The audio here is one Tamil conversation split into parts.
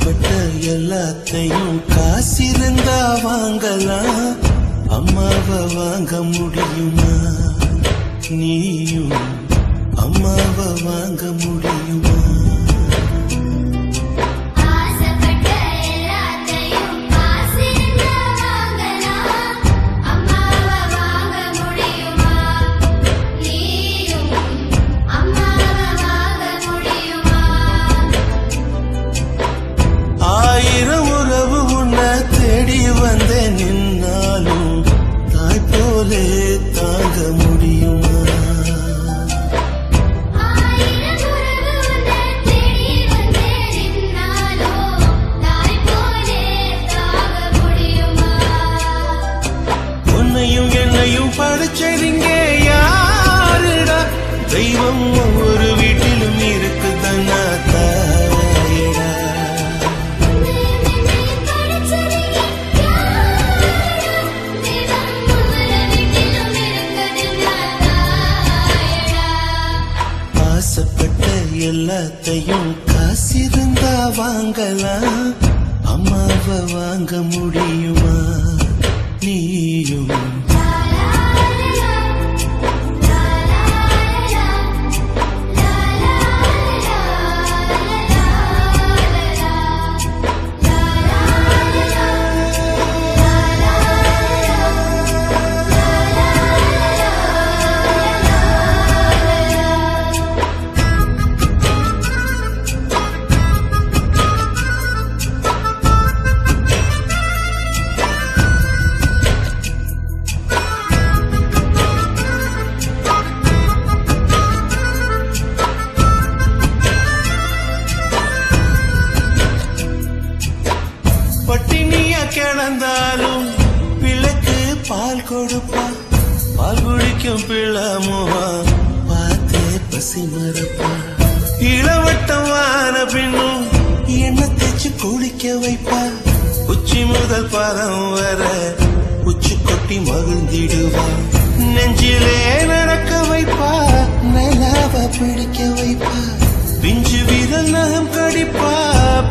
ஆசைப்பட்ட எல்லாத்தையும் காசிருந்தா வாங்கலாம், அம்மாவை வாங்க முடியுமா? நீயும் அம்மாவை வாங்க முடியுமா? ஆயிரம் உறவு உன்னை தேடி வந்தே நின்னாலும் தாய் போலே தாங்க முடியுமா? உன்னையும் என்னையும் படைச்சதிங்க யாருடா? தெய்வம் ஒவ்வொரு வீட்டிலும் இருக்குதன்னா தாயடா. ஆசைப்பட்ட எல்லாத்தையும் காசிருந்தா வாங்கலாம், அம்மாவை வாங்க முடியுமா? நீயும் பட்டினியா கிடந்தாலும் பிள்ளைக்கு பால் கொடுப்பா, பால் குடிக்கும் பிள்ளை முகா பார்த்தே பசி மறப்பா. இளவட்டமான பின்னும் எண்ணெய் தேச்சு குளிக்க வைப்பா, உச்சி முதல் பாதம் வர உச்சி கொட்டி மகிழ்ந்திடுவா. நெஞ்சிலே நடக்க வைப்பா, நிலாவ பிடிக்க வைப்பா, பிஞ்சு விரல் நகம் கடிப்பா,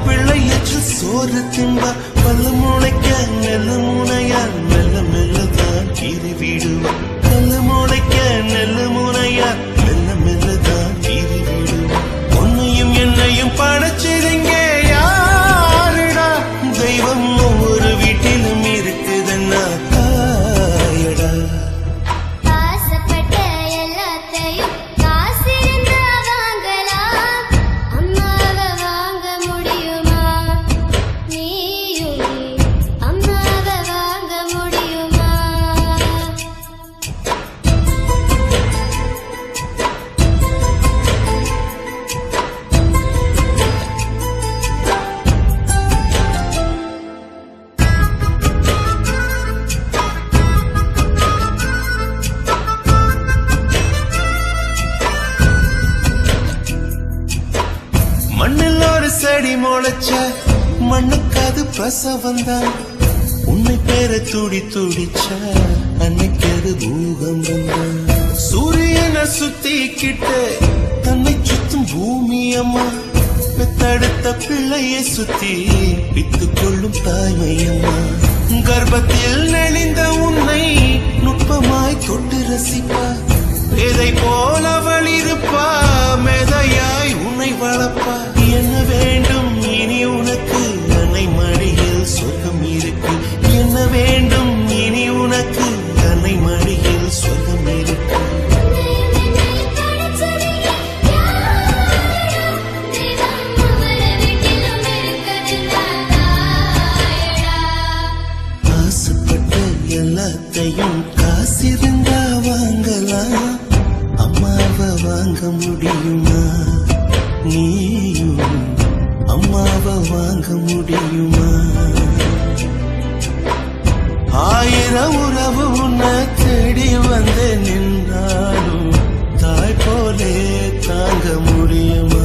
பிள்ளையற்று சோறு தின்பா. பல்லு முளைக்க நெல்லு முனையா மெல்ல மெல்லதான் கீறி விடுவா. பல்லு முளைக்க நெல்லு முனையா மெல்ல மெல்லதான் கீறி விடுவா. உன்னையும் என்னையும் படைச்சதிங்க யாருடா? தெய்வம் ஒவ்வொரு வீட்டிலும் இருக்குதுன்னா தாயடா. மண்ணில் ஒரு செடி முளைச்ச மண்ணுக்கு அது பிரசவந்தான். உன்னை பேர துடி துடிச்ச அன்னைக்கு அது பூகம்பம் தான். சூரியனை சுத்திக்கிட்டு தன்னை சுத்தும் பூமி அம்மா, பெத்தெடுத்த பிள்ளையை சுத்தி வித்து கொள்ளும் தாய்மை அம்மா. கர்ப்பத்தில் நெளிந்த உன்னை நுட்பமாய் தொட்டு ரசிப்பா, எதை போல வளிருப்பா, மெதையாய் உன்னை வளர்ப்பா. என்ன வேண்டும் இனி உனக்கு? அன்னை மடியில் சொர்க்கம் இருக்கு. என்ன வேண்டும் இனி உனக்கு? அன்னை மடியில் சொர்க்கம் இருக்கு. ஆசைப்பட்ட எல்லாத்தையும் காசிருந்தா வாங்கலாம், அம்மாவை வாங்க முடியுமா? நீயும் அம்மாவை வாங்க முடியுமா? ஆயிரம் உறவு உன்னை தேடி வந்து நின்றாலும் தாய் போலே தாங்க முடியுமா?